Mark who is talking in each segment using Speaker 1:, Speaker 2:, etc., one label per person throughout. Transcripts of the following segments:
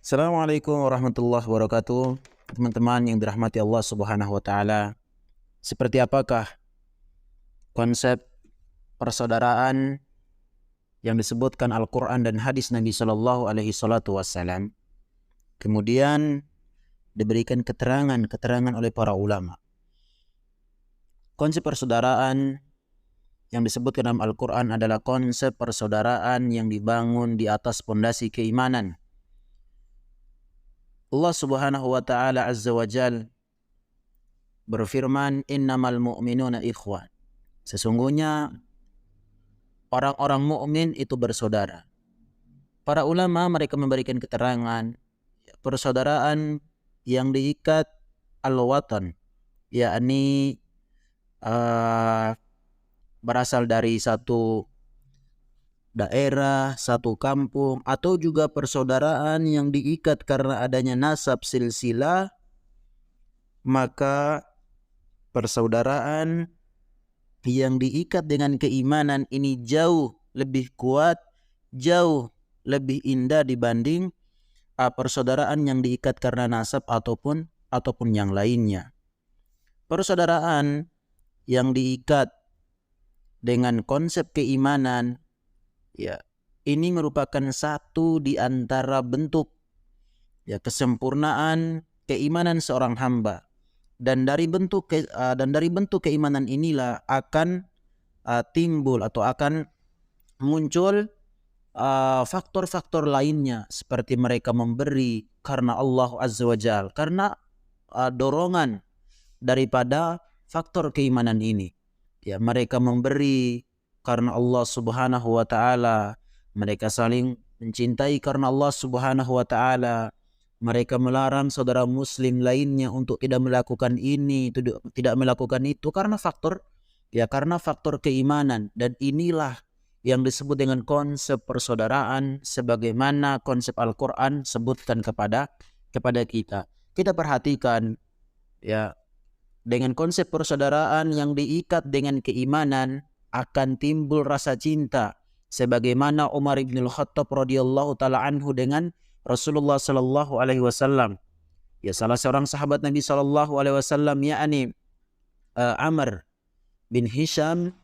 Speaker 1: Assalamualaikum warahmatullahi wabarakatuh. Teman-teman yang dirahmati Allah Subhanahu wa taala. Seperti apakah konsep persaudaraan yang disebutkan Al-Qur'an dan hadis Nabi sallallahu alaihi wasallam? Kemudian diberikan keterangan oleh para ulama. Konsep persaudaraan yang disebutkan dalam Al-Qur'an adalah konsep persaudaraan yang dibangun di atas pondasi keimanan. Allah Subhanahu wa taala azza wa jal berfirman, innamal mu'minuna ikhwan. Sesungguhnya orang-orang mukmin itu bersaudara. Para ulama mereka memberikan keterangan persaudaraan yang diikat al-watan, yakni berasal dari satu daerah, satu kampung, atau juga persaudaraan yang diikat karena adanya nasab silsilah, maka persaudaraan yang diikat dengan keimanan ini jauh lebih kuat, jauh lebih indah dibanding persaudaraan yang diikat karena nasab ataupun yang lainnya. Persaudaraan yang diikat dengan konsep keimanan, ya, ini merupakan satu di antara bentuk kesempurnaan keimanan seorang hamba, dan dari bentuk keimanan inilah akan timbul atau akan muncul faktor-faktor lainnya, seperti mereka memberi karena Allah Azza wa Jalla, karena dorongan daripada faktor keimanan ini. Ya, mereka memberi karena Allah Subhanahu wa taala, mereka saling mencintai karena Allah Subhanahu wa taala. Mereka melarang saudara muslim lainnya untuk tidak melakukan ini, tidak melakukan itu karena faktor keimanan. Dan inilah yang disebut dengan konsep persaudaraan sebagaimana konsep Al-Qur'an sebutkan kepada kita. Kita perhatikan, ya, dengan konsep persaudaraan yang diikat dengan keimanan akan timbul rasa cinta, sebagaimana Umar bin Khattab radhiyallahu taala anhu dengan Rasulullah sallallahu alaihi wasallam. Ya, salah seorang sahabat Nabi sallallahu alaihi wasallam, yakni Amr bin Hisham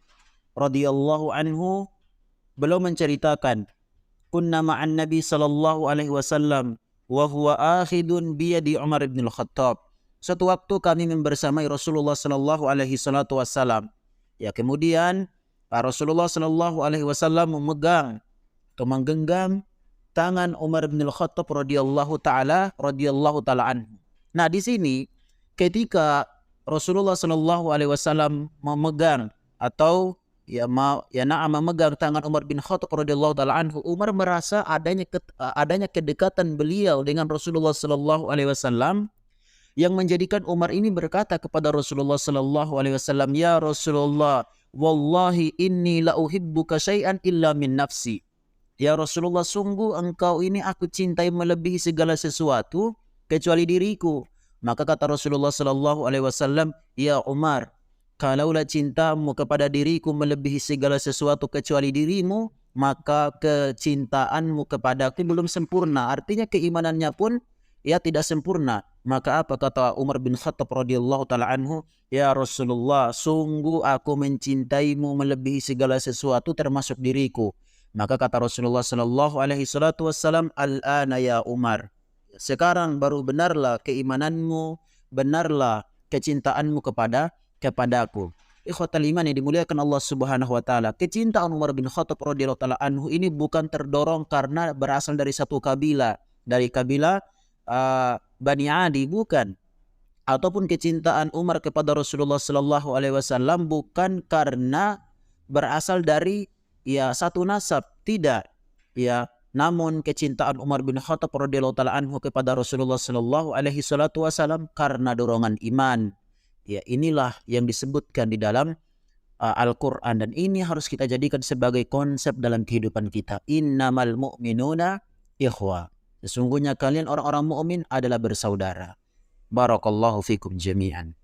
Speaker 1: radhiyallahu anhu, beliau menceritakan, kunna ma'an Nabi sallallahu alaihi wasallam wa huwa akhidun bi yadi Umar bin Khattab. Suatu waktu kami membersamai Rasulullah sallallahu alaihi wasallam. Ya, kemudian Rasulullah sallallahu alaihi wasallam memegang atau menggenggam tangan Umar bin Khattab radhiyallahu taala anhu. Nah, di sini ketika Rasulullah sallallahu alaihi wasallam memegang atau memegang tangan Umar bin Khattab radhiyallahu taala anhu, Umar merasa adanya kedekatan beliau dengan Rasulullah sallallahu alaihi wasallam yang menjadikan Umar ini berkata kepada Rasulullah sallallahu alaihi wasallam, "Ya Rasulullah, wallahi inni la uhibbuka syai'an illa min nafsi." Ya Rasulullah, sungguh engkau ini aku cintai melebihi segala sesuatu kecuali diriku. Maka kata Rasulullah sallallahu alaihi wasallam, "Ya Umar, kalaulah cintamu kepada diriku melebihi segala sesuatu kecuali dirimu, maka kecintaanmu kepadaku belum sempurna." Artinya keimanannya pun tidak sempurna. Maka apa kata Umar bin Khattab radhiyallahu taala anhu? "Ya Rasulullah, sungguh aku mencintaimu melebihi segala sesuatu termasuk diriku." Maka kata Rasulullah sallallahu alaihi wasallam, "Al-ana ya Umar." Sekarang baru benarlah keimananmu, benarlah kecintaanmu kepadaku. Ikhwatal iman yang dimuliakan Allah Subhanahu wa taala, kecintaan Umar bin Khattab radhiyallahu taala anhu ini bukan terdorong karena berasal dari satu kabilah, dari kabilah Bani Adi, bukan. Ataupun kecintaan Umar kepada Rasulullah sallallahu alaihi wasallam bukan karena berasal dari satu nasab, tidak. Namun kecintaan Umar bin Khattab radhiyallahu taala anhu kepada Rasulullah sallallahu alaihi wasallam karena dorongan iman. Inilah yang disebutkan di dalam Al-Qur'an, dan ini harus kita jadikan sebagai konsep dalam kehidupan kita. Innamal mu'minuna ikhwah. Sesungguhnya kalian orang-orang mukmin adalah bersaudara. Barakallahu fikum jami'an.